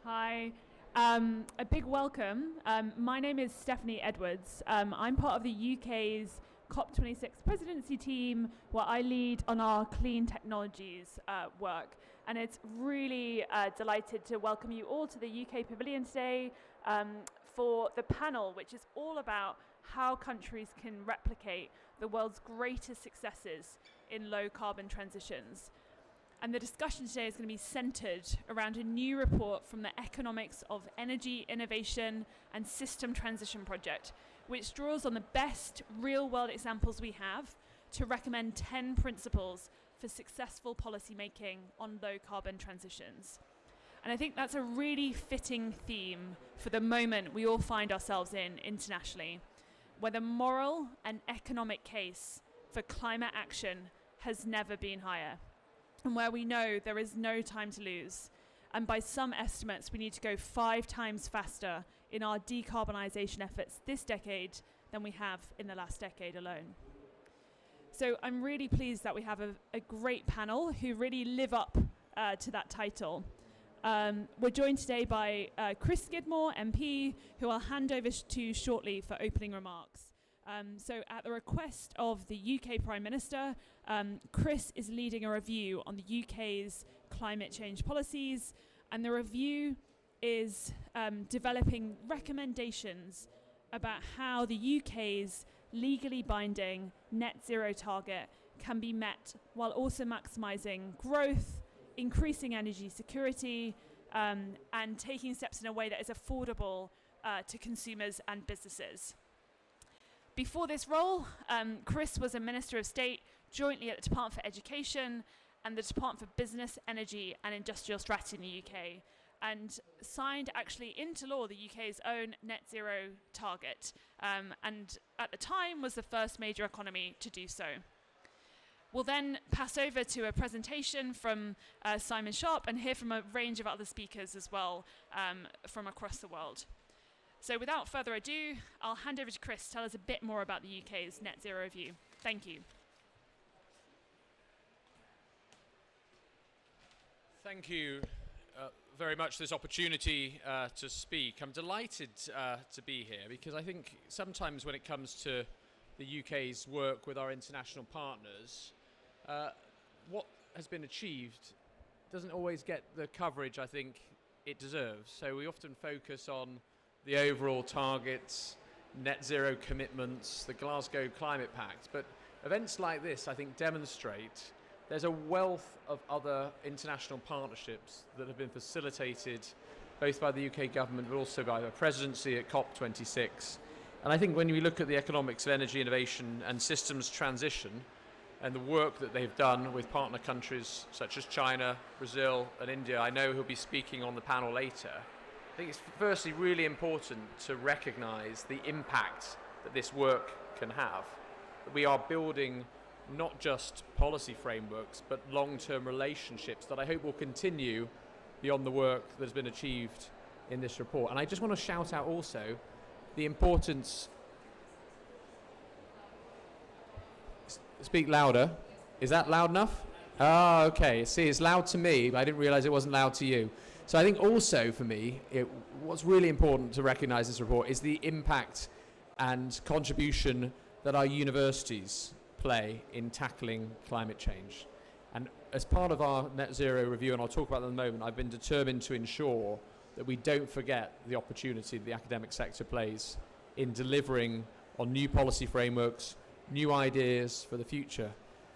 Hi. A big welcome. My name is Stephanie Edwards. I'm part of the UK's COP26 presidency team, where I lead on our clean technologies work. And it's really delighted to welcome you all to the UK Pavilion today for the panel, which is all about how countries can replicate the world's greatest successes in low carbon transitions. And the discussion today is going to be centered around a new report from the Economics of Energy Innovation and System Transition Project, which draws on the best real-world examples we have to recommend 10 principles for successful policy making on low-carbon transitions. And I think that's a really fitting theme for the moment we all find ourselves in internationally, where the moral and economic case for climate action has never been higher, and where we know there is no time to lose. And by some estimates, we need to go 5 times faster in our decarbonisation efforts this decade than we have in the last decade alone. So I'm really pleased that we have a great panel who really live up to that title. We're joined today by Chris Skidmore, MP, who I'll hand over to shortly for opening remarks. So at the request of the UK Prime Minister, Chris is leading a review on the UK's climate change policies, and the review is developing recommendations about how the UK's legally binding net zero target can be met while also maximising growth, increasing energy security, and taking steps in a way that is affordable to consumers and businesses. Before this role, Chris was a Minister of State jointly at the Department for Education and the Department for Business, Energy and Industrial Strategy in the UK, and signed actually into law the UK's own net zero target, and at the time was the first major economy to do so. We'll then pass over to a presentation from Simon Sharp and hear from a range of other speakers as well from across the world. So without further ado, I'll hand over to Chris to tell us a bit more about the UK's net zero review. Thank you. Thank you very much for this opportunity to speak. I'm delighted to be here because I think sometimes when it comes to the UK's work with our international partners, what has been achieved doesn't always get the coverage I think it deserves. So we often focus on the overall targets, net zero commitments, the Glasgow Climate Pact. But events like this, I think, demonstrate there's a wealth of other international partnerships that have been facilitated both by the UK government but also by the presidency at COP26. And I think when we look at the economics of energy innovation and systems transition and the work that they've done with partner countries such as China, Brazil and India, I know he'll be speaking on the panel later. I think it's firstly really important to recognise the impact that this work can have. That we are building not just policy frameworks but long-term relationships that I hope will continue beyond the work that has been achieved in this report. And I just want to shout out also the importance... Speak louder. Is that loud enough? Oh, okay. See, it's loud to me, but I didn't realise it wasn't loud to you. So I think also for me, what's really important to recognise this report is the impact and contribution that our universities play in tackling climate change. And as part of our net zero review, and I'll talk about that in a moment, I've been determined to ensure that we don't forget the opportunity that the academic sector plays in delivering on new policy frameworks, new ideas for the future.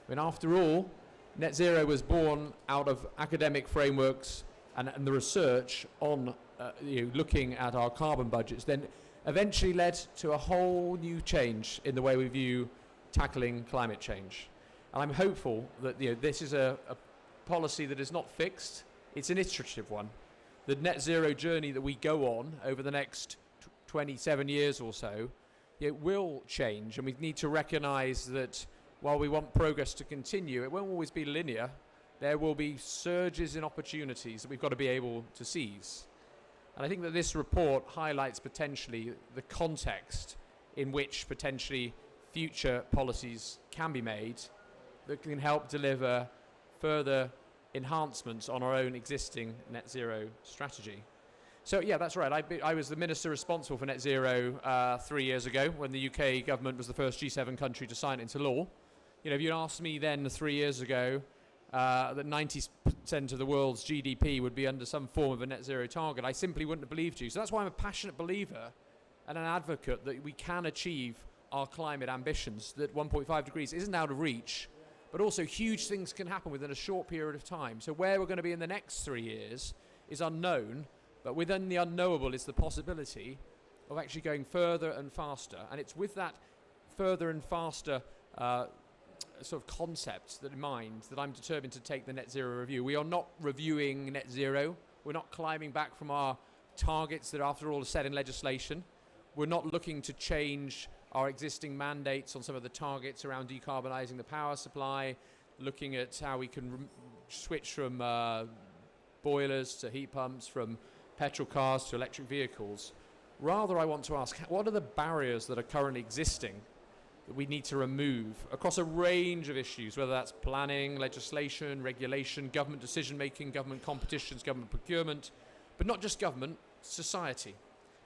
I mean, after all, net zero was born out of academic frameworks and the research on looking at our carbon budgets then eventually led to a whole new change in the way we view tackling climate change. And I'm hopeful that this is a policy that is not fixed, it's an iterative one. The net zero journey that we go on over the next 27 years or so, it will change, and we need to recognise that while we want progress to continue, it won't always be linear. There will be surges in opportunities that we've got to be able to seize. And I think that this report highlights potentially the context in which potentially future policies can be made that can help deliver further enhancements on our own existing net zero strategy. So yeah, that's right. I was the minister responsible for net zero 3 years ago when the UK government was the first G7 country to sign it into law. You know, if you'd asked me then 3 years ago that 90% of the world's GDP would be under some form of a net zero target, I simply wouldn't have believed you. So that's why I'm a passionate believer and an advocate that we can achieve our climate ambitions, that 1.5 degrees isn't out of reach, but also huge things can happen within a short period of time. So where we're going to be in the next 3 years is unknown, but within the unknowable is the possibility of actually going further and faster. And it's with that further and faster sort of concept in mind that I'm determined to take the net zero review. We are not reviewing net zero. We're not climbing back from our targets that after all are set in legislation. We're not looking to change our existing mandates on some of the targets around decarbonising the power supply, looking at how we can switch from boilers to heat pumps, from petrol cars to electric vehicles. Rather, I want to ask, what are the barriers that are currently existing that we need to remove across a range of issues, whether that's planning, legislation, regulation, government decision-making, government competitions, government procurement, but not just government, society.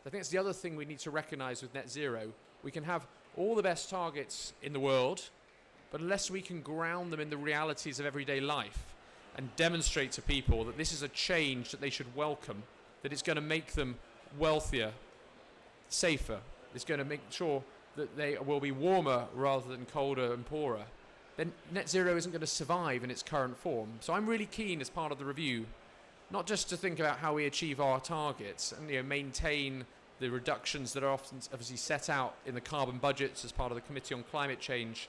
I think that's the other thing we need to recognise with net zero. We can have all the best targets in the world, but unless we can ground them in the realities of everyday life and demonstrate to people that this is a change that they should welcome, that it's going to make them wealthier, safer, it's going to make sure that they will be warmer rather than colder and poorer, then net zero isn't going to survive in its current form. So I'm really keen as part of the review, not just to think about how we achieve our targets and maintain the reductions that are often obviously set out in the carbon budgets as part of the Committee on Climate Change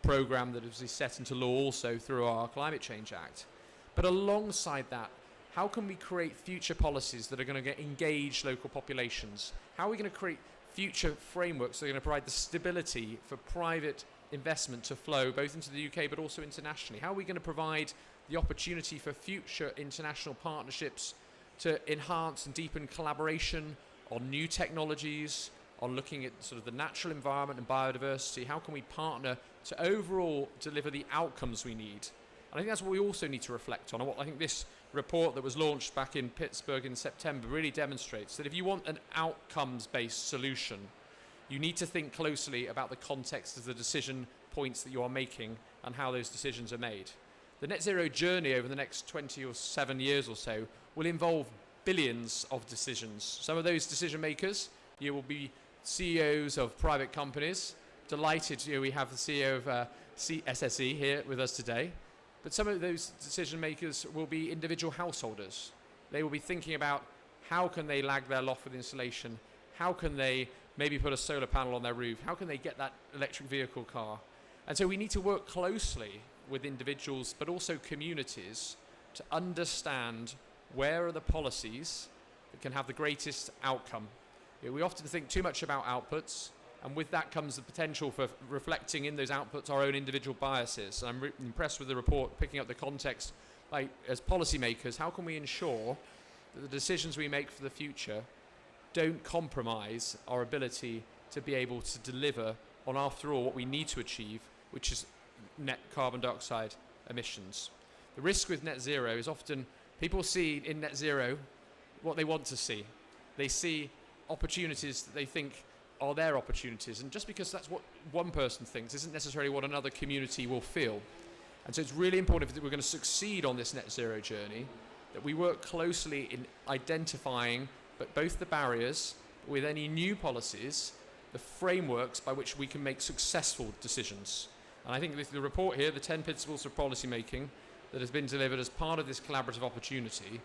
programme that is set into law also through our Climate Change Act. But alongside that, how can we create future policies that are going to engage local populations? How are we going to create future frameworks that are going to provide the stability for private investment to flow both into the UK but also internationally? How are we going to provide the opportunity for future international partnerships to enhance and deepen collaboration on new technologies, on looking at sort of the natural environment and biodiversity? How can we partner to overall deliver the outcomes we need? And I think that's what we also need to reflect on, and what I think this report that was launched back in Pittsburgh in September really demonstrates, that if you want an outcomes-based solution, you need to think closely about the context of the decision points that you are making and how those decisions are made. The net zero journey over the next 27 years or so will involve billions of decisions. Some of those decision makers, you will be CEOs of private companies. Delighted, we have the CEO of SSE here with us today. But some of those decision makers will be individual householders. They will be thinking about how can they lag their loft with insulation, how can they maybe put a solar panel on their roof, how can they get that electric vehicle car. And so we need to work closely with individuals but also communities to understand where are the policies that can have the greatest outcome. We often think too much about outputs, and with that comes the potential for reflecting in those outputs our own individual biases. And I'm impressed with the report, picking up the context, as policymakers, how can we ensure that the decisions we make for the future don't compromise our ability to be able to deliver on, after all, what we need to achieve, which is net carbon dioxide emissions. The risk with net zero is often people see in net zero what they want to see. They see opportunities that they think are their opportunities, and just because that's what one person thinks isn't necessarily what another community will feel. And so it's really important if we're going to succeed on this net zero journey that we work closely in identifying both the barriers with any new policies, the frameworks by which we can make successful decisions. And I think the report here, the 10 principles of policy making that has been delivered as part of this collaborative opportunity,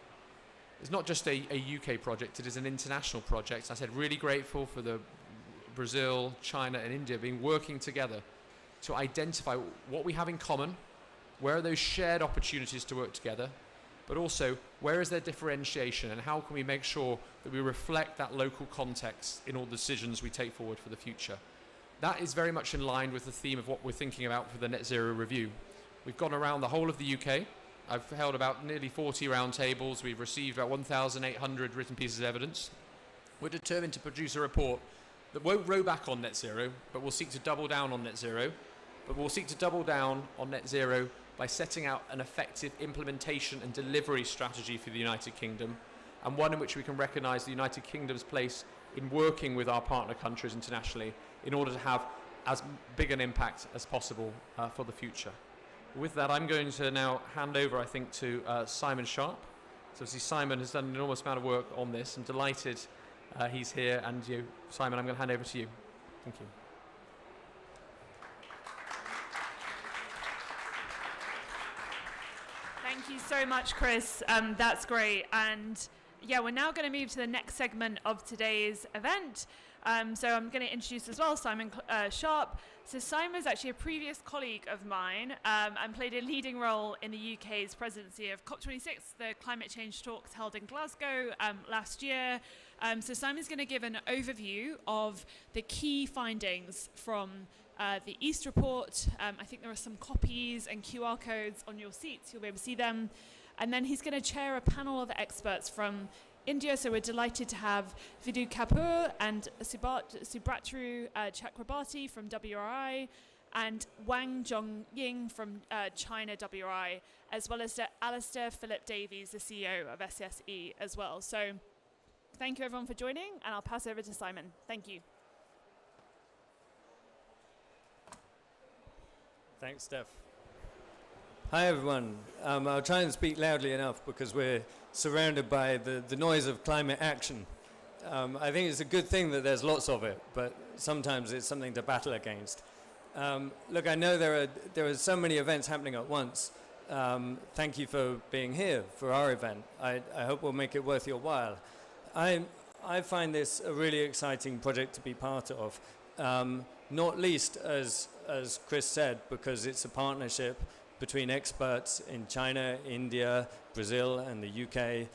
is not just a UK project, it is an international project. I said really grateful for the Brazil, China and India being working together to identify what we have in common, where are those shared opportunities to work together, but also where is there differentiation and how can we make sure that we reflect that local context in all the decisions we take forward for the future. That is very much in line with the theme of what we're thinking about for the net zero review. We've gone around the whole of the UK. I've held about nearly 40 roundtables. We've received about 1,800 written pieces of evidence. We're determined to produce a report that won't row back on net zero, but will seek to double down on net zero. But we'll seek to double down on net zero by setting out an effective implementation and delivery strategy for the United Kingdom, and one in which we can recognise the United Kingdom's place in working with our partner countries internationally in order to have as big an impact as possible for the future. With that, I'm going to now hand over, I think, to Simon Sharp. So obviously Simon has done an enormous amount of work on this. I'm delighted he's here, and Simon, I'm going to hand over to you. Thank you. Thank you so much, Chris. That's great. And yeah, we're now going to move to the next segment of today's event. So I'm going to introduce as well Simon Sharp. So Simon is actually a previous colleague of mine and played a leading role in the UK's presidency of COP26, the climate change talks held in Glasgow last year. So Simon's going to give an overview of the key findings from the East report. I think there are some copies and QR codes on your seats. You'll be able to see them. And then he's going to chair a panel of experts from India, so we're delighted to have Vidhu Kapoor and Subratru Chakrabarti from WRI and Wang Zhongying from China WRI, as well as Alistair Philip Davies, the CEO of SSE as well. So thank you everyone for joining, and I'll pass over to Simon. Thank you. Thanks, Steph. Hi, everyone. I'll try and speak loudly enough because we're surrounded by the noise of climate action. I think it's a good thing that there's lots of it, but sometimes it's something to battle against. Look, I know there are so many events happening at once. Thank you for being here for our event. I hope we'll make it worth your while. I find this a really exciting project to be part of, not least, as Chris said, because it's a partnership between experts in China, India, Brazil, and the UK,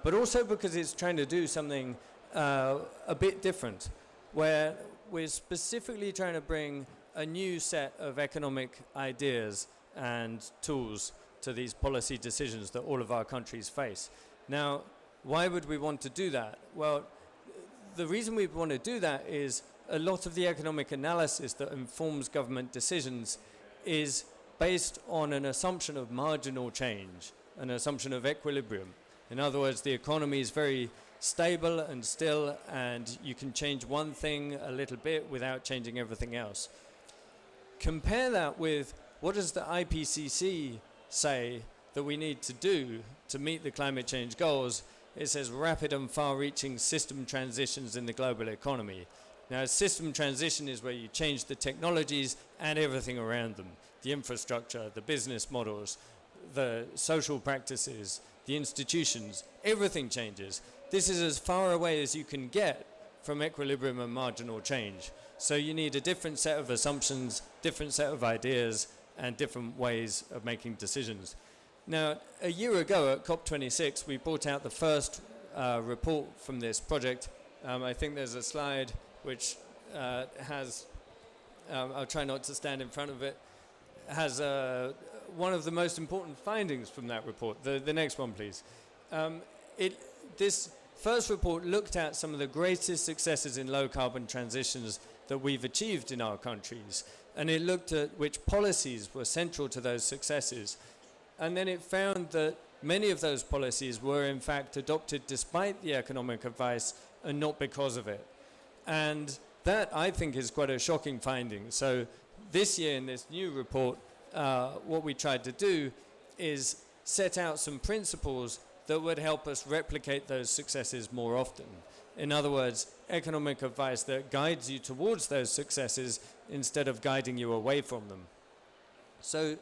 but also because it's trying to do something a bit different, where we're specifically trying to bring a new set of economic ideas and tools to these policy decisions that all of our countries face. Now, why would we want to do that? Well, the reason we want to do that is a lot of the economic analysis that informs government decisions is based on an assumption of marginal change, an assumption of equilibrium. In other words, the economy is very stable and still, and you can change one thing a little bit without changing everything else. Compare that with what does the IPCC say that we need to do to meet the climate change goals. It says rapid and far-reaching system transitions in the global economy. Now, system transition is where you change the technologies and everything around them. The infrastructure, the business models, the social practices, the institutions, everything changes. This is as far away as you can get from equilibrium and marginal change. So you need a different set of assumptions, different set of ideas, and different ways of making decisions. Now, a year ago at COP26, we brought out the first report from this project. I think there's a slide which has, I'll try not to stand in front of it, has one of the most important findings from that report. The next one, please. This first report looked at some of the greatest successes in low-carbon transitions that we've achieved in our countries, and it looked at which policies were central to those successes. And then it found that many of those policies were, in fact, adopted despite the economic advice and not because of it. And that, I think, is quite a shocking finding. So this year in this new report, what we tried to do is set out some principles that would help us replicate those successes more often. In other words, economic advice that guides you towards those successes instead of guiding you away from them. So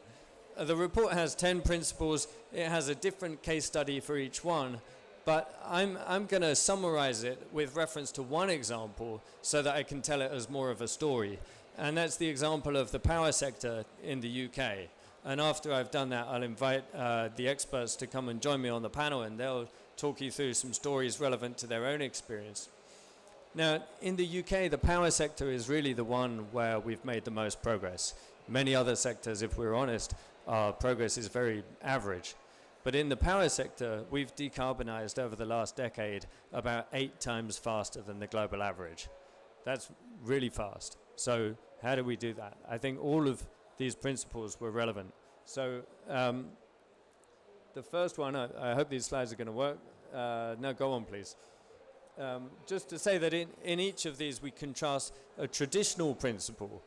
the report has 10 principles. It has a different case study for each one. But I'm going to summarize it with reference to one example so that I can tell it as more of a story. And that's the example of the power sector in the UK. And after I've done that, I'll invite the experts to come and join me on the panel, and they'll talk you through some stories relevant to their own experience. Now, in the UK, the power sector is really the one where we've made the most progress. Many other sectors, if we're honest, our progress is very average. But in the power sector, we've decarbonized over the last decade about 8 times faster than the global average. That's really fast. So how do we do that? I think all of these principles were relevant. So the first one, I hope these slides are going to work. No, go on, please. Just to say that in each of these we contrast a traditional principle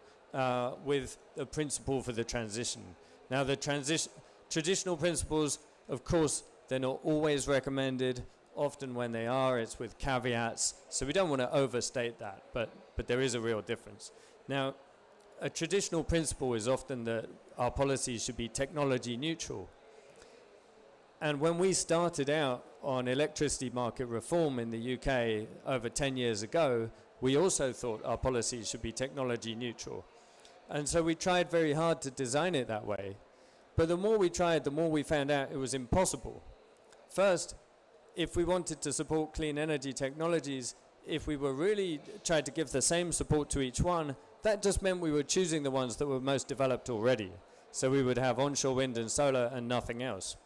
with a principle for the transition. Now the traditional principles, of course, they're not always recommended. Often when they are, it's with caveats. So we don't want to overstate that, but there is a real difference. Now, a traditional principle is often that our policies should be technology neutral. And when we started out on electricity market reform in the UK over 10 years ago, we also thought our policies should be technology neutral. And so we tried very hard to design it that way. But the more we tried, the more we found out it was impossible. First, if we wanted to support clean energy technologies, if we were really tried to give the same support to each one, that just meant we were choosing the ones that were most developed already. So we would have onshore wind and solar and nothing else.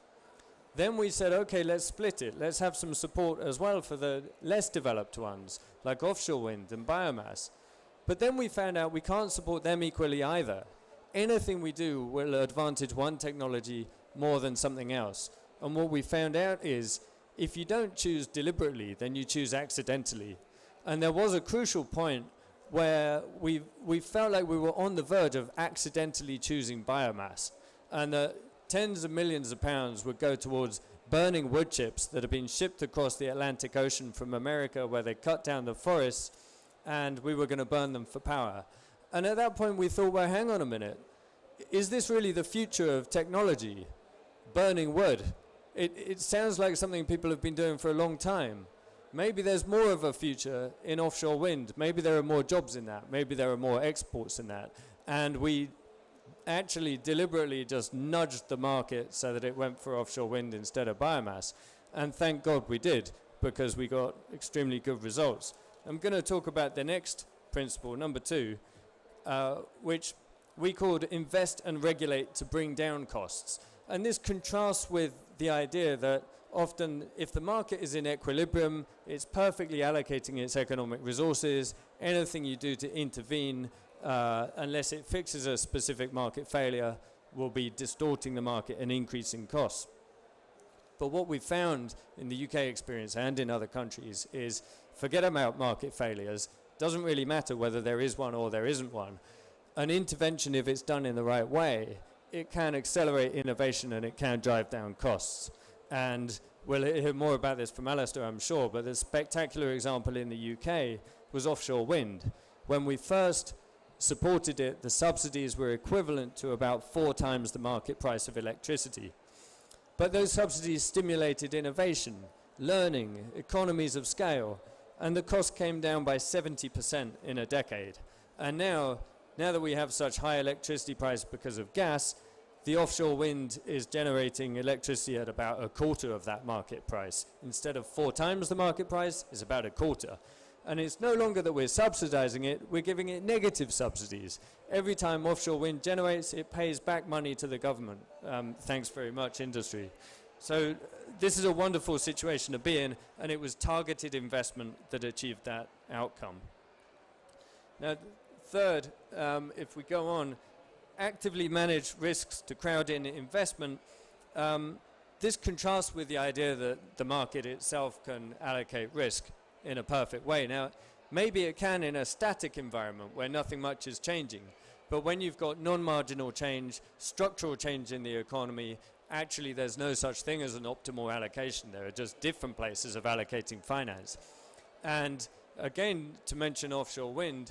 Then we said, okay, let's split it. Let's have some support as well for the less developed ones, like offshore wind and biomass. But then we found out we can't support them equally either. Anything we do will advantage one technology more than something else. And what we found out is, if you don't choose deliberately, then you choose accidentally. And there was a crucial point where we felt like we were on the verge of accidentally choosing biomass. And tens of millions of pounds would go towards burning wood chips that have been shipped across the Atlantic Ocean from America, where they cut down the forests, and we were going to burn them for power. And at that point we thought, well, hang on a minute. Is this really the future of technology? Burning wood. It sounds like something people have been doing for a long time. Maybe there's more of a future in offshore wind. Maybe there are more jobs in that. Maybe there are more exports in that. And we actually deliberately just nudged the market so that it went for offshore wind instead of biomass. And thank God we did, because we got extremely good results. I'm going to talk about the next principle, number 2, which we called invest and regulate to bring down costs. And this contrasts with the idea that often if the market is in equilibrium, it's perfectly allocating its economic resources. Anything you do to intervene, unless it fixes a specific market failure, will be distorting the market and increasing costs. But what we found in the UK experience and in other countries is, forget about market failures. Doesn't really matter whether there is one or there isn't one. An intervention, if it's done in the right way, it can accelerate innovation and it can drive down costs. And we'll hear more about this from Alistair, I'm sure, but the spectacular example in the UK was offshore wind. When we first supported it, the subsidies were equivalent to about 4 times the market price of electricity. But those subsidies stimulated innovation, learning, economies of scale, and the cost came down by 70% in a decade. And now that we have such high electricity price because of gas, the offshore wind is generating electricity at about a quarter of that market price. Instead of 4 times the market price, it's about a quarter. And it's no longer that we're subsidizing it, we're giving it negative subsidies. Every time offshore wind generates, it pays back money to the government. Thanks very much, industry. So this is a wonderful situation to be in, and it was targeted investment that achieved that outcome. Now, third, if we go on, actively manage risks to crowd in investment. This contrasts with the idea that the market itself can allocate risk in a perfect way. Now, maybe it can in a static environment where nothing much is changing. But when you've got non-marginal change, structural change in the economy, actually there's no such thing as an optimal allocation. There are just different places of allocating finance. And again, to mention offshore wind,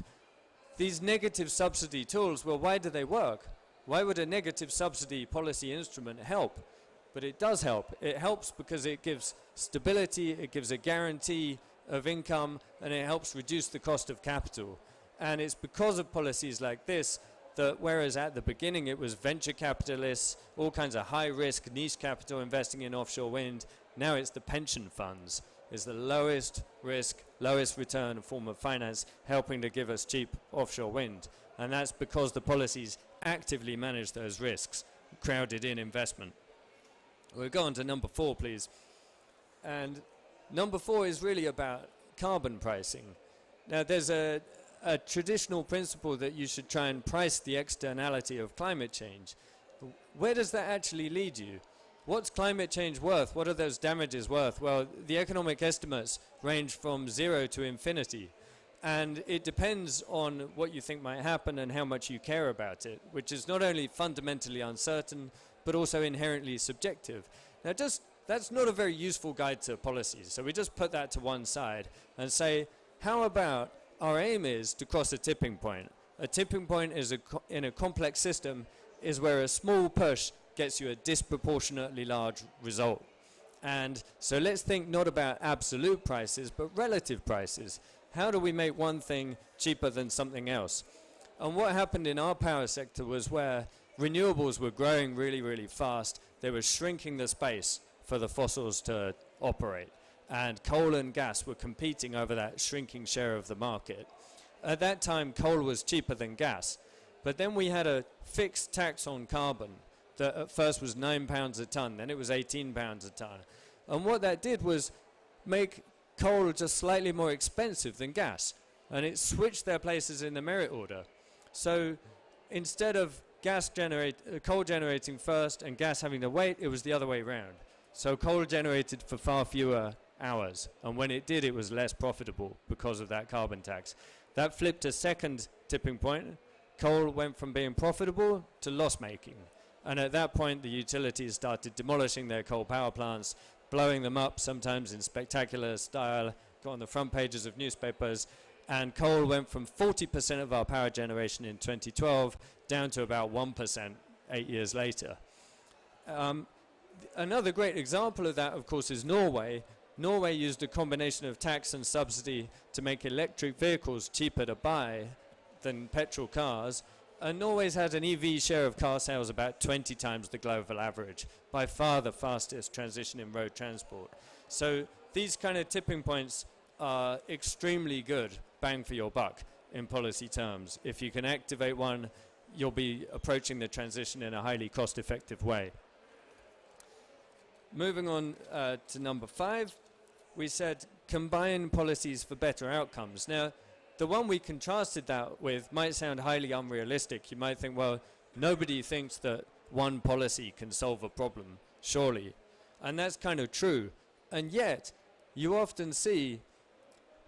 these negative subsidy tools, well, why do they work? Why would a negative subsidy policy instrument help? But it does help. It helps because it gives stability, it gives a guarantee of income, and it helps reduce the cost of capital. And it's because of policies like this that whereas at the beginning it was venture capitalists, all kinds of high-risk niche capital investing in offshore wind, now it's the pension funds. It's the lowest risk, lowest return form of finance helping to give us cheap offshore wind. And that's because the policies actively manage those risks, crowded in investment. We'll go on to number 4, please. And number 4 is really about carbon pricing. Now, there's a traditional principle that you should try and price the externality of climate change. Where does that actually lead you? what's climate change worth? What are those damages worth? Well, the economic estimates range from 0 to infinity. And it depends on what you think might happen and how much you care about it, which is not only fundamentally uncertain, but also inherently subjective. Now, that's not a very useful guide to policies. So we just put that to one side and say, how about our aim is to cross a tipping point? A tipping point is in a complex system is where a small push gets you a disproportionately large result. And so let's think not about absolute prices, but relative prices. How do we make one thing cheaper than something else? And what happened in our power sector was where renewables were growing really, really fast, they were shrinking the space for the fossils to operate. And coal and gas were competing over that shrinking share of the market. At that time, coal was cheaper than gas. But then we had a fixed tax on carbon that at first was £9 a tonne, then it was £18 a tonne. And what that did was make coal just slightly more expensive than gas. And it switched their places in the merit order. So instead of coal generating first and gas having to wait, it was the other way around. So coal generated for far fewer hours. And when it did, it was less profitable because of that carbon tax. That flipped a second tipping point. Coal went from being profitable to loss-making. And at that point, the utilities started demolishing their coal power plants, blowing them up, sometimes in spectacular style, got on the front pages of newspapers. And coal went from 40% of our power generation in 2012 down to about 1% 8 years later. Another great example of that, of course, is Norway. Norway used a combination of tax and subsidy to make electric vehicles cheaper to buy than petrol cars. And Norway's had an EV share of car sales about 20 times the global average, by far the fastest transition in road transport. So these kind of tipping points are extremely good bang for your buck in policy terms. If you can activate one, you'll be approaching the transition in a highly cost-effective way. Moving on to number 5, we said combine policies for better outcomes. Now, the one we contrasted that with might sound highly unrealistic. You might think, well, nobody thinks that one policy can solve a problem, surely. And that's kind of true. And yet, you often see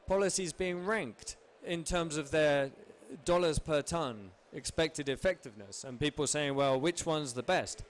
policies being ranked in terms of their dollars per ton expected effectiveness, and people saying, well, which one's the best?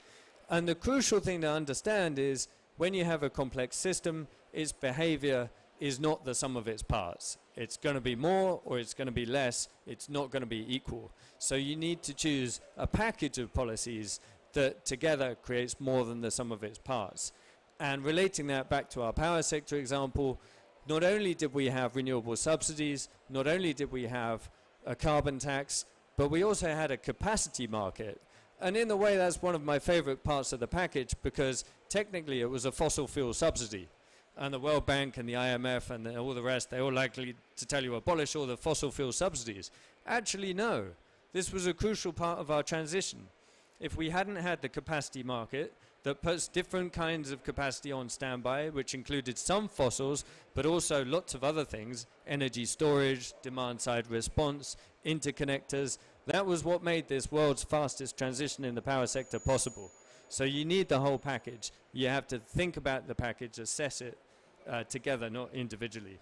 And the crucial thing to understand is when you have a complex system, its behavior is not the sum of its parts. It's going to be more or it's going to be less. It's not going to be equal. So you need to choose a package of policies that together creates more than the sum of its parts. And relating that back to our power sector example, not only did we have renewable subsidies, not only did we have a carbon tax, but we also had a capacity market. And in a way, that's one of my favorite parts of the package, because technically it was a fossil fuel subsidy. And the World Bank and the IMF and all the rest, they're all likely to tell you abolish all the fossil fuel subsidies. Actually, no. This was a crucial part of our transition. If we hadn't had the capacity market that puts different kinds of capacity on standby, which included some fossils, but also lots of other things, energy storage, demand-side response, interconnectors, that was what made this world's fastest transition in the power sector possible. So you need the whole package. You have to think about the package, assess it together, not individually.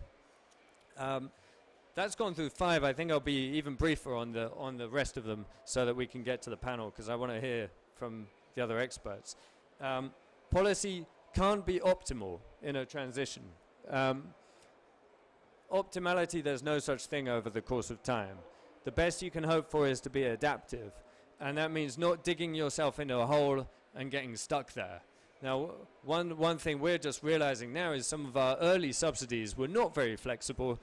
That's gone through 5. I think I'll be even briefer on the rest of them so that we can get to the panel, because I want to hear from the other experts. Policy can't be optimal in a transition. Optimality, there's no such thing over the course of time. The best you can hope for is to be adaptive. And that means not digging yourself into a hole and getting stuck there. Now, one thing we're just realizing now is some of our early subsidies were not very flexible.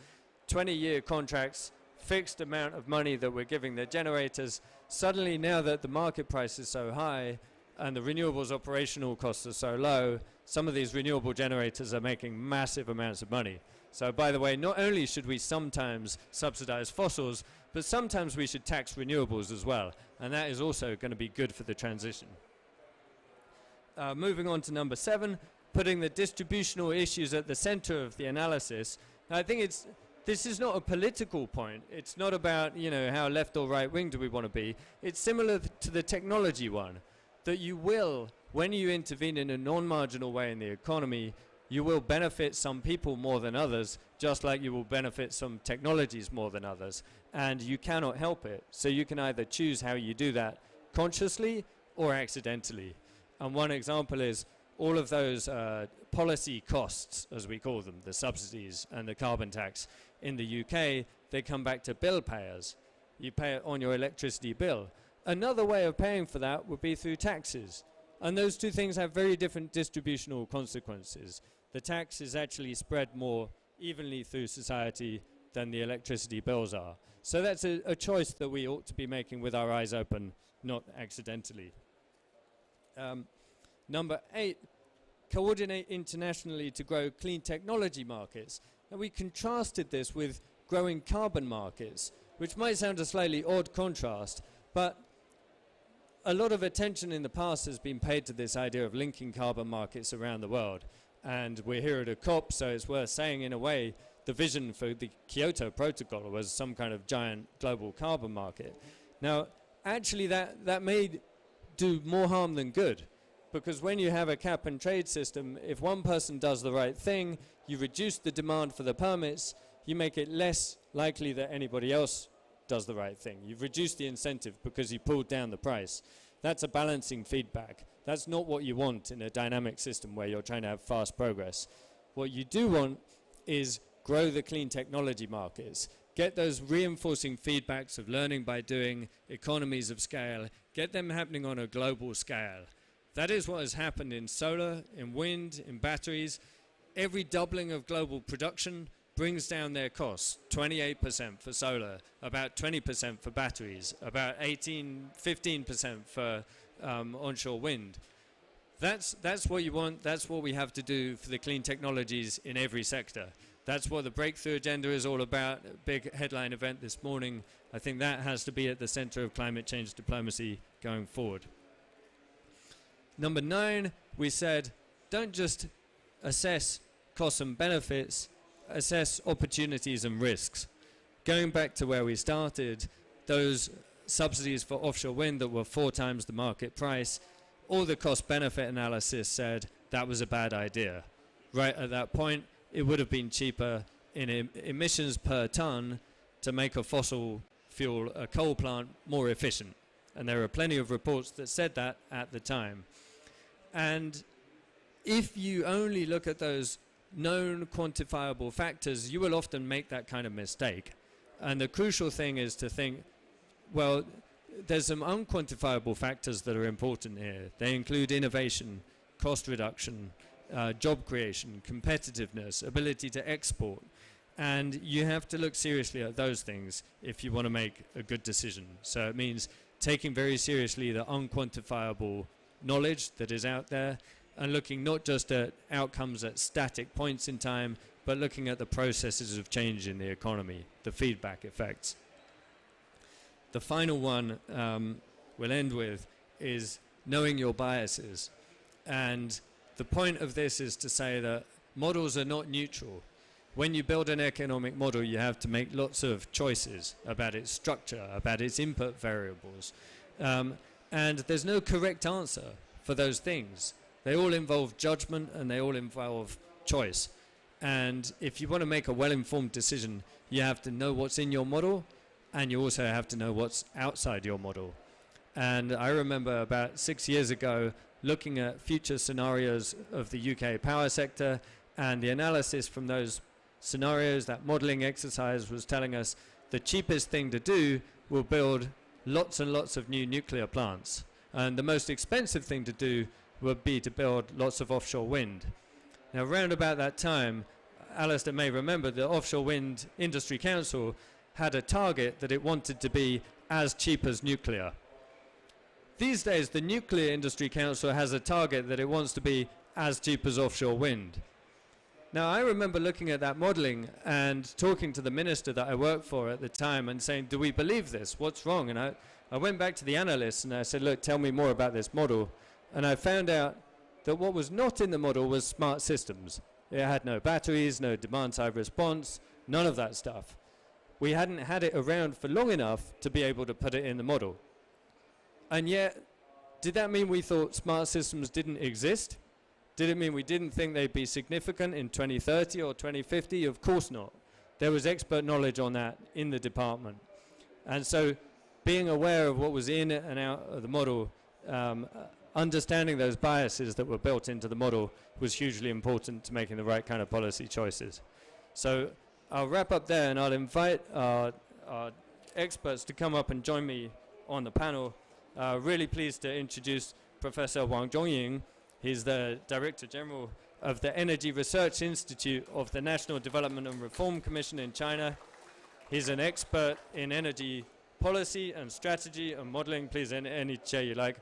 20-year contracts, fixed amount of money that we're giving the generators. Suddenly, now that the market price is so high and the renewables operational costs are so low, some of these renewable generators are making massive amounts of money. So, by the way, not only should we sometimes subsidize fossils, but sometimes we should tax renewables as well. And that is also going to be good for the transition. Moving on to number 7, putting the distributional issues at the center of the analysis. Now, I think this is not a political point. It's not about, how left or right wing do we want to be. It's similar to the technology one, that you will when you intervene in a non-marginal way in the economy, you will benefit some people more than others, just like you will benefit some technologies more than others. And you cannot help it. So you can either choose how you do that consciously or accidentally. And one example is all of those policy costs, as we call them, the subsidies and the carbon tax in the UK, they come back to bill payers. You pay it on your electricity bill. Another way of paying for that would be through taxes. And those two things have very different distributional consequences. The tax is actually spread more evenly through society than the electricity bills are. So that's a choice that we ought to be making with our eyes open, not accidentally. Number 8, coordinate internationally to grow clean technology markets. And we contrasted this with growing carbon markets, which might sound a slightly odd contrast, but a lot of attention in the past has been paid to this idea of linking carbon markets around the world. And we're here at a COP, so it's worth saying, in a way, the vision for the Kyoto Protocol was some kind of giant global carbon market. Now, actually, that may do more harm than good, because when you have a cap and trade system, if one person does the right thing, you reduce the demand for the permits, you make it less likely that anybody else does the right thing. You've reduced the incentive because you pulled down the price. That's a balancing feedback. That's not what you want in a dynamic system where you're trying to have fast progress. What you do want is grow the clean technology markets, get those reinforcing feedbacks of learning by doing, economies of scale, get them happening on a global scale. That is what has happened in solar, in wind, in batteries. Every doubling of global production brings down their costs, 28% for solar, about 20% for batteries, about 15% for onshore wind. That's what you want. That's what we have to do for the clean technologies in every sector. That's what the breakthrough agenda is all about. A big headline event this morning. I think that has to be at the center of climate change diplomacy going forward. Number 9, we said, don't just assess costs and benefits, assess opportunities and risks. Going back to where we started, those subsidies for offshore wind that were 4 times the market price, all the cost-benefit analysis said that was a bad idea. Right at that point, it would have been cheaper in emissions per ton to make a fossil fuel, a coal plant, more efficient. And there are plenty of reports that said that at the time. And if you only look at those known quantifiable factors, you will often make that kind of mistake. And the crucial thing is to think, well, there's some unquantifiable factors that are important here. They include innovation, cost reduction, job creation, competitiveness, ability to export. And you have to look seriously at those things if you want to make a good decision. So it means taking very seriously the unquantifiable knowledge that is out there and looking not just at outcomes at static points in time, but looking at the processes of change in the economy, the feedback effects. The final one we'll end with is knowing your biases. And the point of this is to say that models are not neutral. When you build an economic model, you have to make lots of choices about its structure, about its input variables. And there's no correct answer for those things. They all involve judgment and they all involve choice. And if you want to make a well-informed decision, you have to know what's in your model, and you also have to know what's outside your model. And I remember about 6 years ago looking at future scenarios of the UK power sector, and the analysis from those scenarios, that modeling exercise, was telling us the cheapest thing to do will build lots and lots of new nuclear plants. And the most expensive thing to do would be to build lots of offshore wind. Now, around about that time, Alistair may remember, the Offshore Wind Industry Council had a target that it wanted to be as cheap as nuclear. These days, the Nuclear Industry Council has a target that it wants to be as cheap as offshore wind. Now, I remember looking at that modeling and talking to the minister that I worked for at the time and saying, do we believe this? What's wrong? And I went back to the analysts and I said, look, tell me more about this model. And I found out that what was not in the model was smart systems. It had no batteries, no demand-side response, none of that stuff. We hadn't had it around for long enough to be able to put it in the model. And yet, Did that mean we thought smart systems didn't exist? Did it mean we didn't think they'd be significant in 2030 or 2050? Of course not. There was expert knowledge on that in the department. And so being aware of what was in and out of the model, understanding those biases that were built into the model was hugely important to making the right kind of policy choices. So I'll wrap up there, and I'll invite our experts to come up and join me on the panel. Really pleased to introduce Professor Wang Zhongying. He's the Director General of the Energy Research Institute of the National Development and Reform Commission in China. He's an expert in energy policy and strategy and modeling. Please, any chair you like.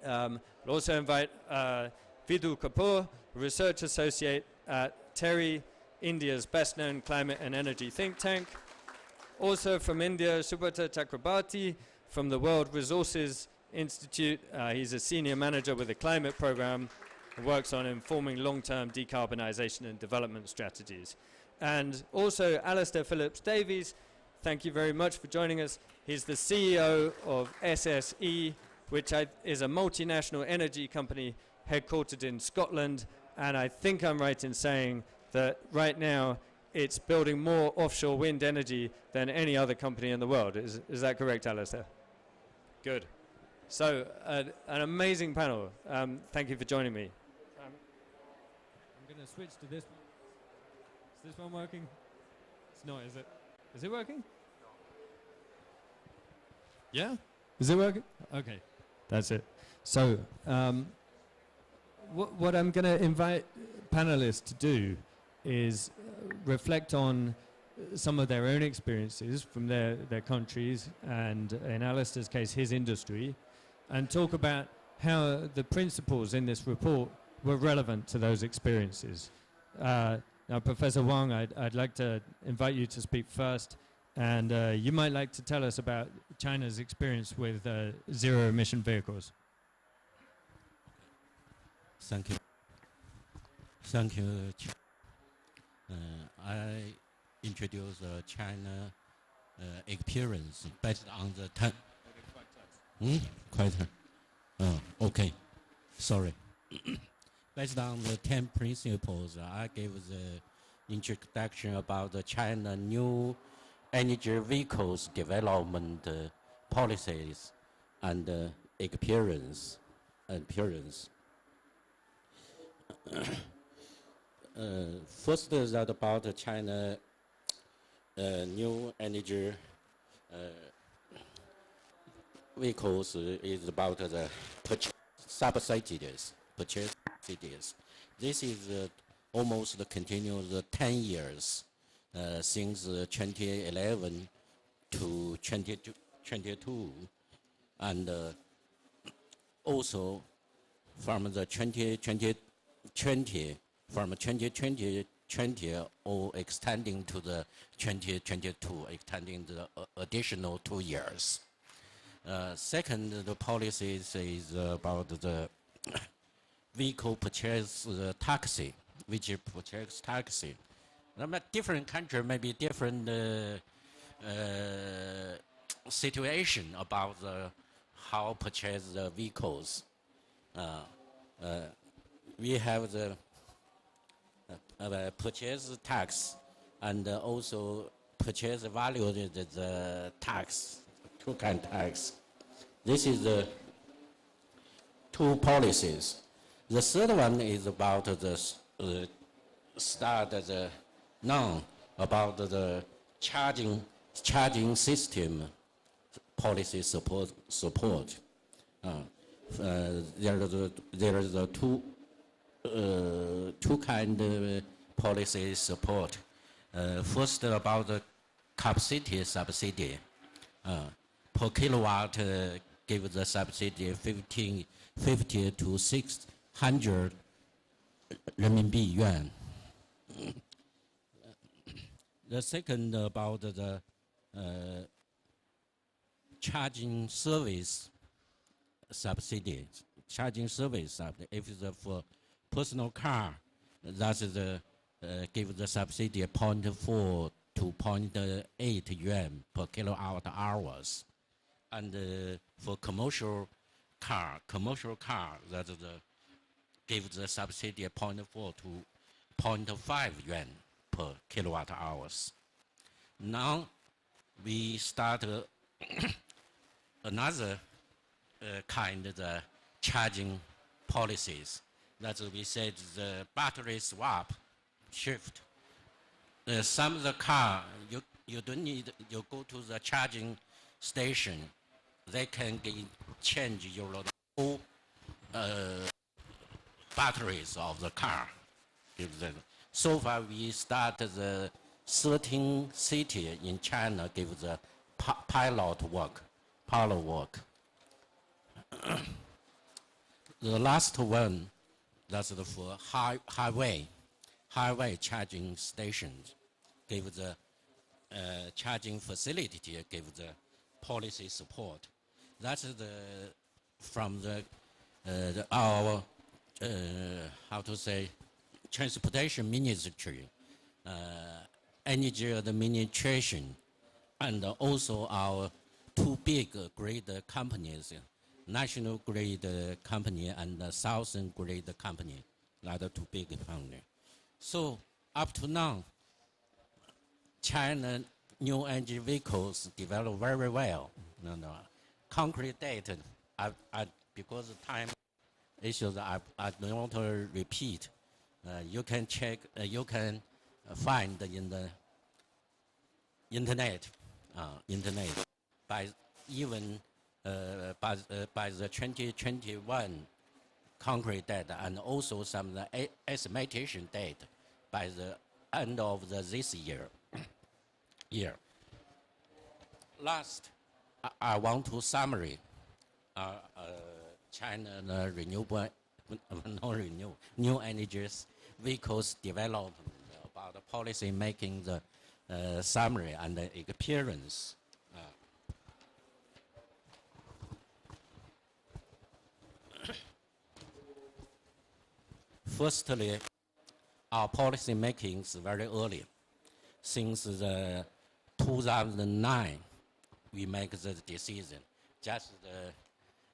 We'll also invite Vidhu Kapoor, Research Associate at TERI, India's best-known climate and energy think tank. Also from India, Subrata Chakrabarti from the World Resources Institute. He's a senior manager with the climate program who works on informing long-term decarbonization and development strategies. And also Alistair Phillips-Davies, thank you very much for joining us. He's the CEO of SSE, which is a multinational energy company headquartered in Scotland. And I think I'm right in saying that right now it's building more offshore wind energy than any other company in the world. Is that correct, Alistair? Good. So, an amazing panel. Thank you for joining me. I'm going to switch to this one. Is this one working? It's not, is it? Is it working? Yeah? Is it working? Okay, that's it. So, what I'm going to invite panelists to do is reflect on some of their own experiences from their countries, and in Alistair's case, his industry, and talk about how the principles in this report were relevant to those experiences. Now, Professor Wang, I'd like to invite you to speak first, and you might like to tell us about China's experience with zero-emission vehicles. Thank you. Thank you. I introduce China experience based on the 10. Quite. Okay. Sorry. Based on the 10 principles, I gave the introduction about the China new energy vehicles development policies and experience. First is that about the China new energy vehicles is about the purchase subsidies. This is almost continuous 10 years since 2011 to 2022, and also from the 2020 or extending to the 2022, extending the additional 2 years. Second, the policies is about the vehicle purchase taxi, which is purchase taxi. Different country may be different situation about how purchase the vehicles. We have the purchase tax and also purchase value the tax, two kind tax. This is the two policies. The third one is about the about the charging system policy support. There is a two kind of policy support. First, about the capacity subsidy. Per kilowatt, give the subsidy 50 to 600 renminbi yuan. The second about the charging service subsidy. Charging service, if it's for personal car, that's the give the subsidy 0.4 to 0.8 yuan per kilowatt hours, and for commercial car, commercial car, that give the subsidy 0.4 to 0.5 yuan per kilowatt hours. Now we start another kind of charging policies. That we said the battery swap shift. Some of the car, you don't need, you go to the charging station, they can change your whole batteries of the car. So far we started the 13 cities in China give the pilot work. The last one, that's for highway charging stations, give the charging facility, give the policy support. That's from our how to say, transportation ministry, energy administration, and also our two big grid companies, national grid company and southern grid company, another two big companies. So up to now, China new energy vehicles develop very well. Concrete data, because of time issues, I don't want to repeat. You can check, you can find in the internet, by even by the 2021 concrete data, and also some estimation data by the end of this year. Last, I want to summary China renewable, new energies vehicles development, about the policy making, the summary and the experience. Firstly, our policy making is very early. Since the 2009, we make the decision. Just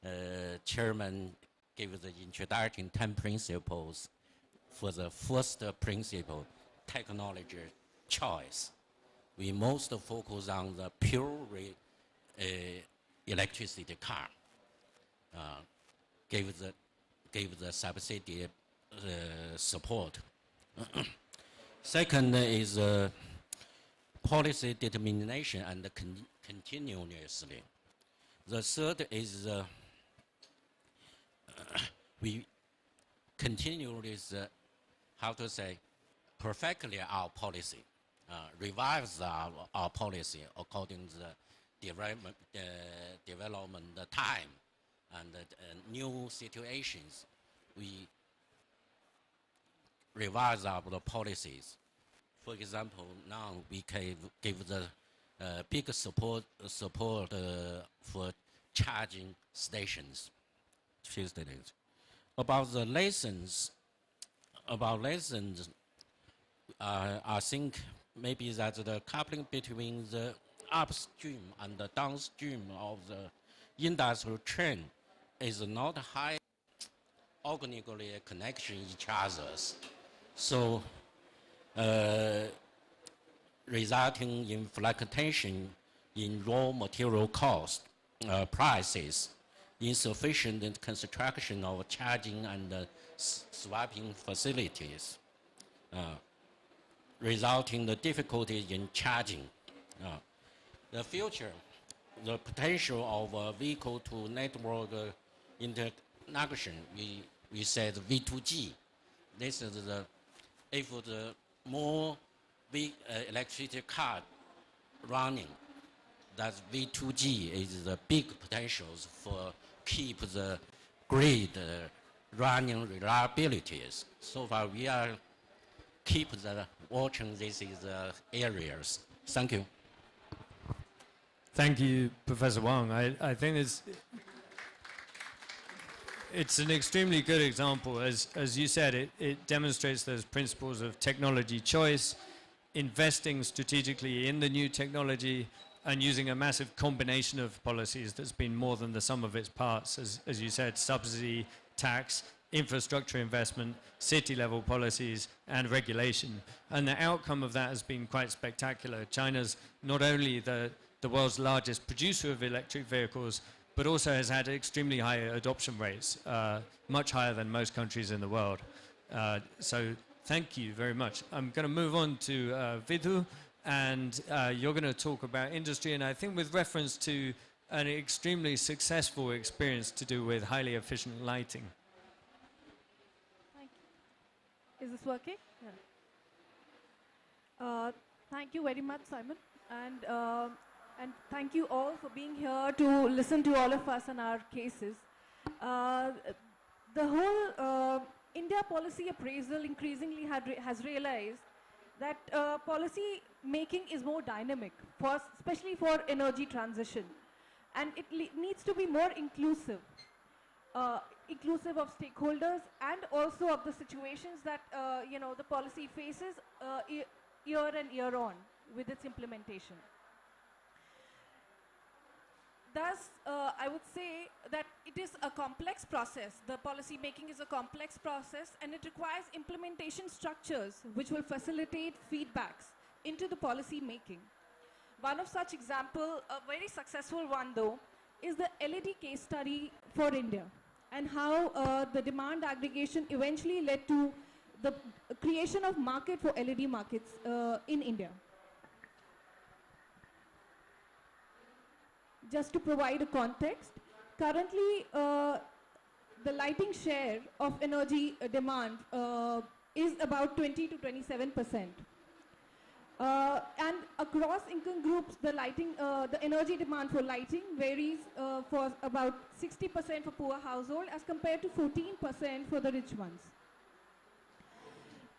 the chairman gave the introduction 10 principles for the first principle, technology choice. We most focus on the pure electricity car. Gave the subsidy support. Second is policy determination and continuously. The third is we continually, how to say, perfectly our policy, revise our policy according to the development time and new situations. We revise our policies. For example, now we can give the big support for charging stations. About the lessons, I think maybe that the coupling between the upstream and the downstream of the industrial chain is not high organically connection each others. So resulting in fluctuation in raw material cost, prices, insufficient construction of charging and swapping facilities, resulting the difficulty in charging. The future, the potential of a vehicle to network interconnection, we said V2G. This is if the more electricity car running, that V2G is the big potentials for keep the grid running reliabilities. So far we are keep watching these areas. Thank you. Thank you, Professor Wang. I think it's an extremely good example. As you said, it demonstrates those principles of technology choice, investing strategically in the new technology, and using a massive combination of policies that's been more than the sum of its parts, as you said, subsidy, tax, infrastructure investment, city-level policies, and regulation. And the outcome of that has been quite spectacular. China's not only the world's largest producer of electric vehicles, but also has had extremely high adoption rates, much higher than most countries in the world. So thank you very much. I'm going to move on to Vidhu, and you're going to talk about industry, and I think with reference to an extremely successful experience to do with highly efficient lighting. Thank you. Is this working? Yeah. Thank you very much, Simon. And thank you all for being here to listen to all of us and our cases. The whole India policy appraisal increasingly has realized that policy making is more dynamic, especially for energy transition. And it needs to be more inclusive. Inclusive of stakeholders and also of the situations that the policy faces year and year on with its implementation. Thus, I would say that it is a complex process. The policy making is a complex process, and it requires implementation structures which will facilitate feedbacks into the policy making. One of such example, a very successful one though, is the LED case study for India, and how the demand aggregation eventually led to the creation of market for LED markets in India. Just to provide a context, currently the lighting share of energy demand is about 20 to 27%. And across income groups, the energy demand for lighting varies for about 60% for poor household as compared to 14% for the rich ones.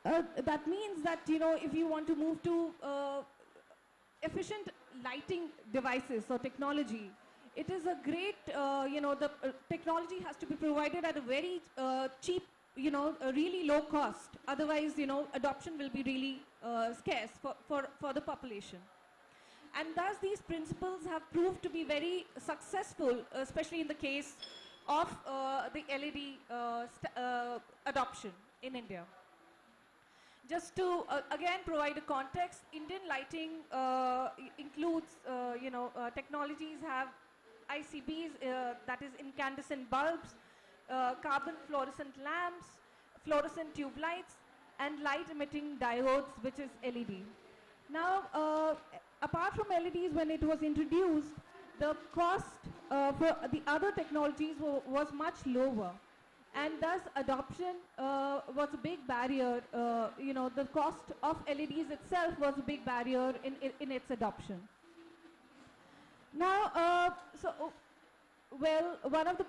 That means that, if you want to move to efficient lighting devices or technology, it is a great, the technology has to be provided at a very cheap, a really low cost. Otherwise, adoption will be really scarce for the population. And thus, these principles have proved to be very successful, especially in the case of the LED adoption in India. Just to, again, provide a context, Indian lighting includes, technologies have ICBs, that is incandescent bulbs, carbon fluorescent lamps, fluorescent tube lights, and light-emitting diodes, which is LED. Now, apart from LEDs, when it was introduced, the cost for the other technologies was much lower. And thus, adoption was a big barrier. The cost of LEDs itself was a big barrier in its adoption. Now, one of the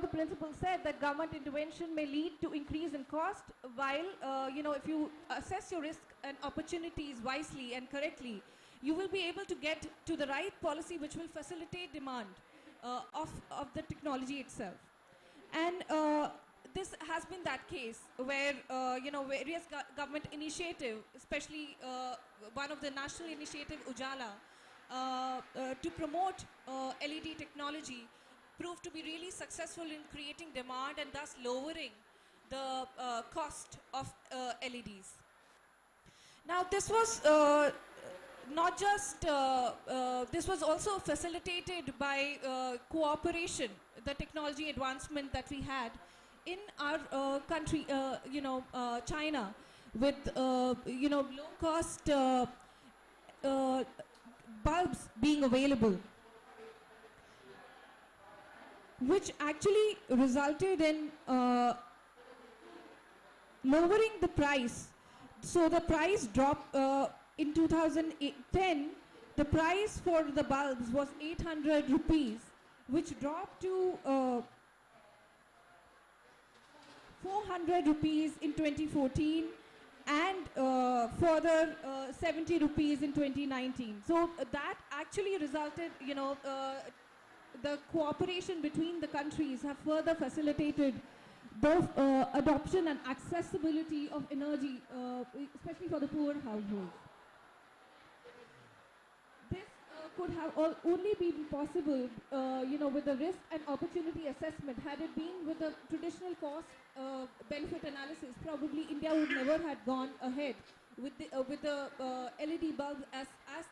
principles said that government intervention may lead to increase in cost, while if you assess your risk and opportunities wisely and correctly, you will be able to get to the right policy which will facilitate demand of the technology itself. And this has been that case where, various government initiatives, especially one of the national initiative, Ujala, to promote LED technology, proved to be really successful in creating demand and thus lowering the cost of LEDs. Now, this was not just, this was also facilitated by cooperation, the technology advancement that we had in our country, China, with, low-cost bulbs being available, which actually resulted in lowering the price. So the price dropped in 2010. The price for the bulbs was 800 rupees, which dropped to 400 rupees in 2014, and further 70 rupees in 2019. So that actually resulted, the cooperation between the countries have further facilitated both adoption and accessibility of energy, especially for the poor households. This could have only been possible, with the risk and opportunity assessment. Had it been with the traditional cost benefit analysis, probably India would never have gone ahead with the LED bulb as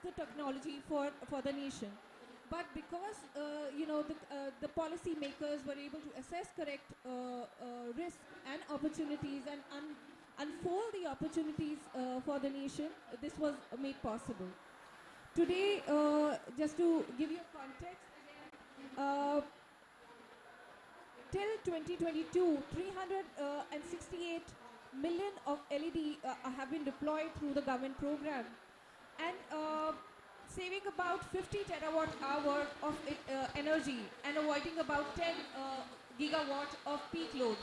the technology for the nation. But because the policy makers were able to assess correct risks and opportunities and unfold the opportunities for the nation, this was made possible. Today, just to give you a context, till 2022, 368 million of LED have been deployed through the government program, and saving about 50 terawatt hour of energy and avoiding about 10 gigawatt of peak load.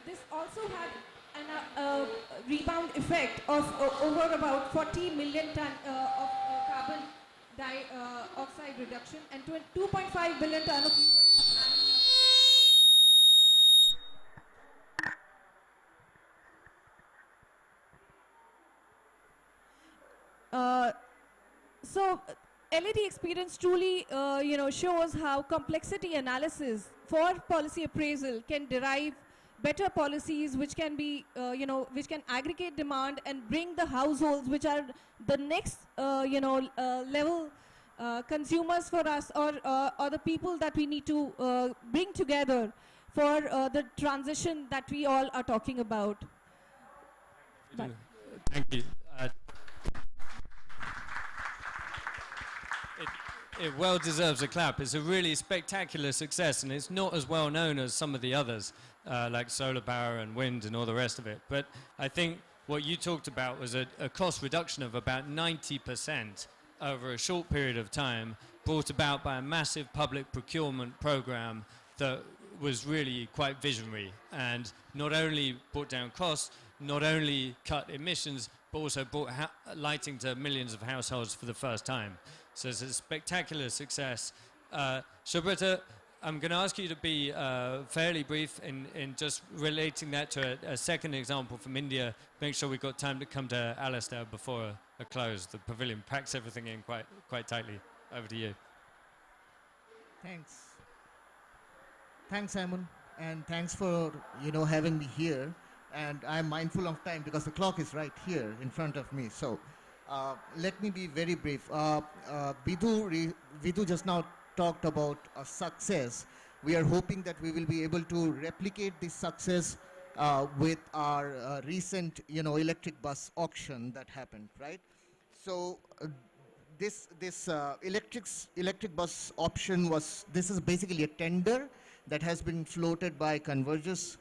This also had a rebound effect of over about 40 million ton of carbon dioxide reduction and 2.5 billion ton of so LED experience truly, shows how complexity analysis for policy appraisal can derive better policies which can be, which can aggregate demand and bring the households which are the next, level consumers for us, or the people that we need to bring together for the transition that we all are talking about. Thank you. It well deserves a clap. It's a really spectacular success, and it's not as well known as some of the others, like solar power and wind and all the rest of it. But I think what you talked about was a cost reduction of about 90% over a short period of time, brought about by a massive public procurement program that was really quite visionary, and not only brought down costs, not only cut emissions, but also brought lighting to millions of households for the first time. So it's a spectacular success. Subrata, I'm going to ask you to be fairly brief in just relating that to a second example from India. Make sure we've got time to come to Alistair before a close. The pavilion packs everything in quite tightly. Over to you. Thanks. Thanks, Simon, and thanks for having me here. And I'm mindful of time because the clock is right here in front of me. So let me be very brief. Vidhu just now talked about a success. We are hoping that we will be able to replicate this success with our recent electric bus auction that happened, right? So this electric bus option this is basically a tender that has been floated by Convergys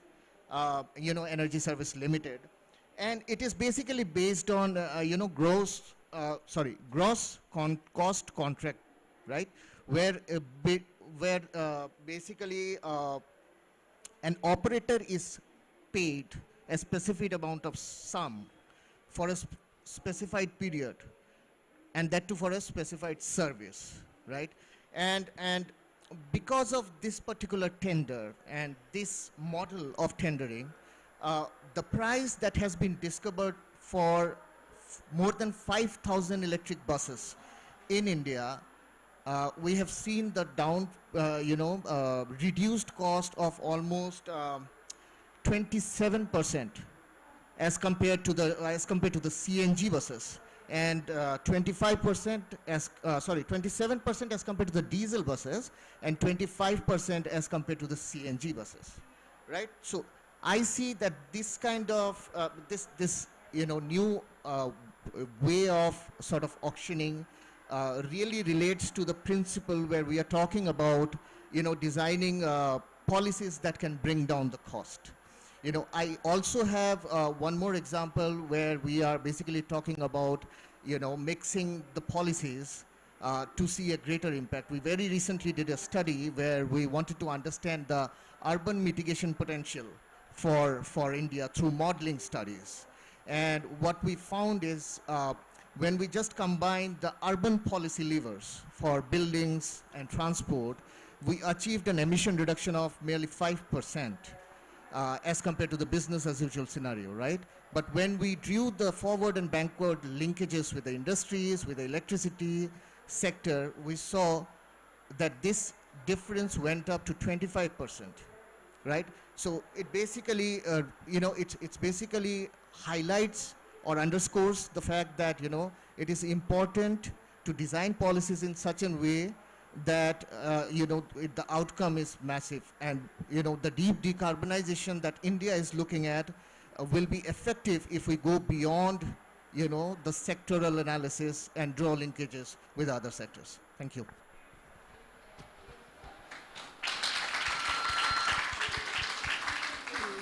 Energy Service Limited, and it is basically based on gross cost contract, right? Where basically an operator is paid a specific amount of sum for a specified period, and that too for a specified service, right? And because of this particular tender and this model of tendering, the price that has been discovered for more than 5,000 electric buses in India, we have seen the reduced cost of almost 27% as compared to the CNG buses, and 27% as compared to the diesel buses, and 25% as compared to the CNG buses, right? So I see that this kind of new way of sort of auctioning really relates to the principle where we are talking about designing policies that can bring down the cost. I also have one more example where we are basically talking about mixing the policies to see a greater impact. We very recently did a study where we wanted to understand the urban mitigation potential for India through modeling studies. And what we found is when we just combine the urban policy levers for buildings and transport, we achieved an emission reduction of merely 5%. as compared to the business as usual scenario, right? But when we drew the forward and backward linkages with the industries, with the electricity sector, we saw that this difference went up to 25%, right? So it basically, it's basically highlights or underscores the fact that, it is important to design policies in such a way that, the outcome is massive. And, the deep decarbonization that India is looking at will be effective if we go beyond, the sectoral analysis and draw linkages with other sectors. Thank you.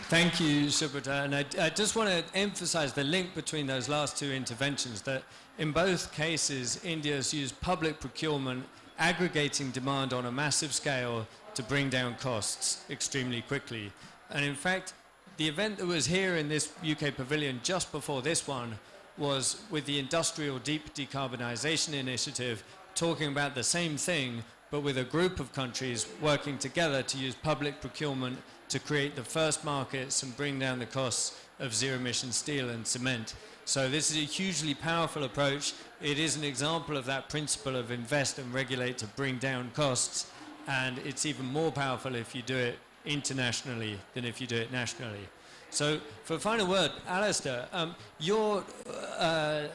Thank you, Subrata. And I just want to emphasize the link between those last two interventions, that in both cases, India's used public procurement, aggregating demand on a massive scale to bring down costs extremely quickly. And in fact, the event that was here in this UK pavilion just before this one was with the Industrial Deep Decarbonisation Initiative, talking about the same thing, but with a group of countries working together to use public procurement to create the first markets and bring down the costs of zero-emission steel and cement. So this is a hugely powerful approach. It is an example of that principle of invest and regulate to bring down costs, and it's even more powerful if you do it internationally than if you do it nationally. So for a final word, Alistair, you're,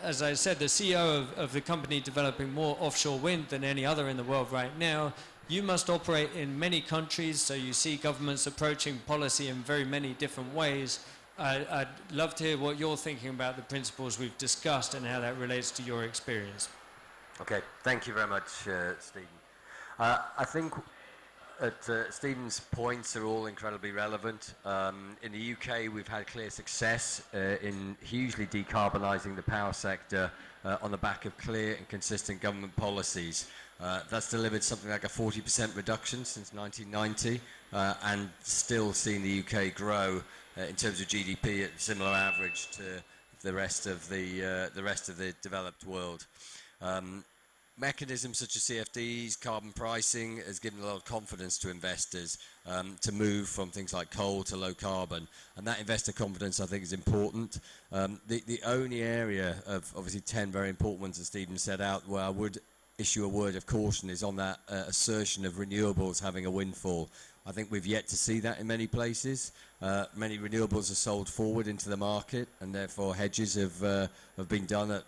as I said, the CEO of the company developing more offshore wind than any other in the world right now. You must operate in many countries, so you see governments approaching policy in very many different ways. I'd love to hear what you're thinking about the principles we've discussed and how that relates to your experience. Okay, thank you very much, Stephen. I think Stephen's points are all incredibly relevant. In the UK, we've had clear success in hugely decarbonising the power sector on the back of clear and consistent government policies. That's delivered something like a 40% reduction since 1990, and still seeing the UK grow in terms of GDP at a similar average to the rest of the developed world. Mechanisms such as CFDs, carbon pricing, has given a lot of confidence to investors to move from things like coal to low carbon, and that investor confidence, I think, is important. The only area of obviously 10 very important ones that Stephen set out where I would issue a word of caution is on that assertion of renewables having a windfall. I think we've yet to see that in many places. Many renewables are sold forward into the market, and therefore hedges have been done at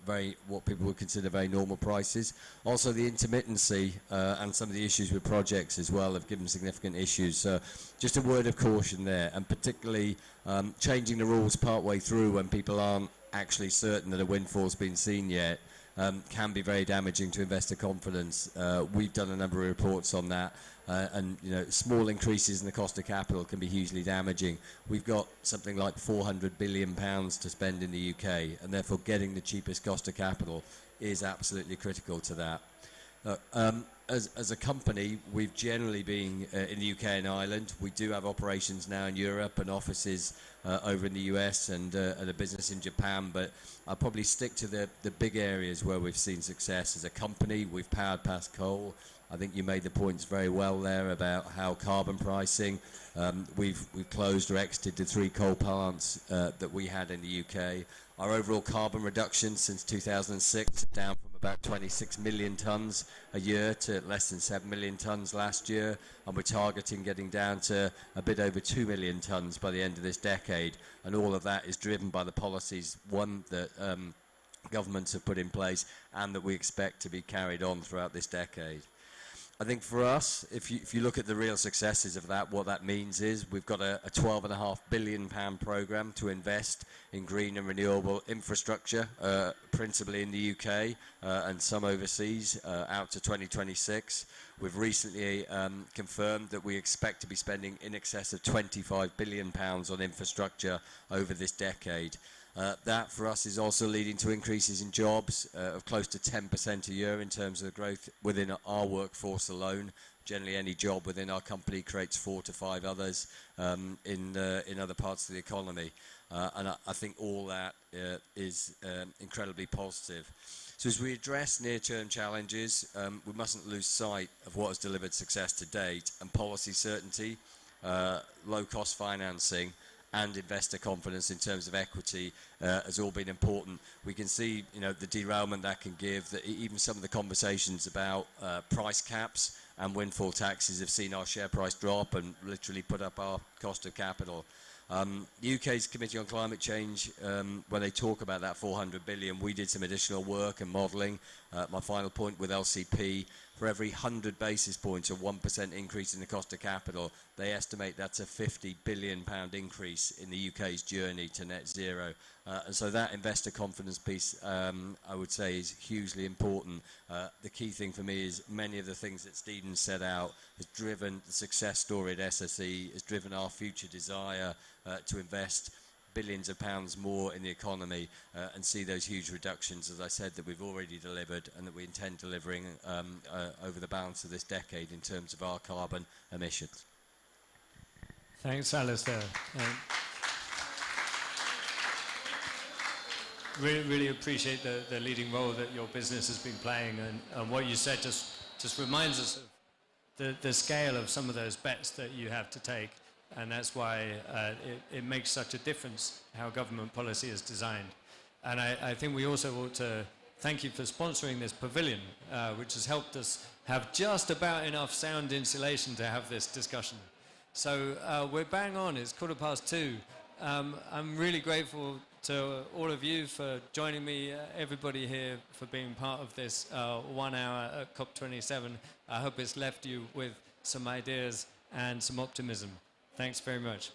very what people would consider very normal prices. Also, the intermittency and some of the issues with projects as well have given significant issues. So, just a word of caution there, and particularly changing the rules partway through when people aren't actually certain that a windfall's been seen yet. Can be very damaging to investor confidence. We've done a number of reports on that, and small increases in the cost of capital can be hugely damaging. We've got something like £400 billion to spend in the UK, and therefore getting the cheapest cost of capital is absolutely critical to that. As a company, we've generally been in the UK and Ireland. We do have operations now in Europe and offices over in the US and a business in Japan, but I'll probably stick to the big areas where we've seen success. As a company, we've powered past coal. I think you made the points very well there about how carbon pricing, we've closed or exited the 3 coal plants that we had in the UK. Our overall carbon reduction since 2006 down from about 26 million tonnes a year to less than 7 million tonnes last year, and we're targeting getting down to a bit over 2 million tonnes by the end of this decade, and all of that is driven by the policies, one, that governments have put in place and that we expect to be carried on throughout this decade. I think for us, if you look at the real successes of that, what that means is we've got a £12.5 billion programme to invest in green and renewable infrastructure, principally in the UK and some overseas, out to 2026. We've recently confirmed that we expect to be spending in excess of £25 billion on infrastructure over this decade. That for us is also leading to increases in jobs of close to 10% a year in terms of the growth within our workforce alone. Generally, any job within our company creates 4 to 5 others in other parts of the economy. And I think all that is incredibly positive. So as we address near-term challenges, we mustn't lose sight of what has delivered success to date, and policy certainty low-cost financing, and investor confidence in terms of equity has all been important. We can see, the derailment that can give, that even some of the conversations about price caps and windfall taxes have seen our share price drop and literally put up our cost of capital. The UK's Committee on Climate Change, when they talk about that 400 billion, we did some additional work and modelling. My final point with LCP, for every 100 basis points or 1% increase in the cost of capital, they estimate that's a £50 billion increase in the UK's journey to net zero. And so that investor confidence piece, I would say, is hugely important. The key thing for me is many of the things that Stephen set out has driven the success story at SSE, has driven our future desire to invest billions of pounds more in the economy and see those huge reductions, as I said, that we've already delivered and that we intend delivering over the balance of this decade in terms of our carbon emissions. Thanks, Alistair. Really appreciate the leading role that your business has been playing, and what you said just reminds us of the scale of some of those bets that you have to take. And that's why it makes such a difference how government policy is designed. And I think we also ought to thank you for sponsoring this pavilion, which has helped us have just about enough sound insulation to have this discussion. So we're bang on, it's 2:15. I'm really grateful to all of you for joining me, everybody here for being part of this 1 hour at COP27. I hope it's left you with some ideas and some optimism. Thanks very much.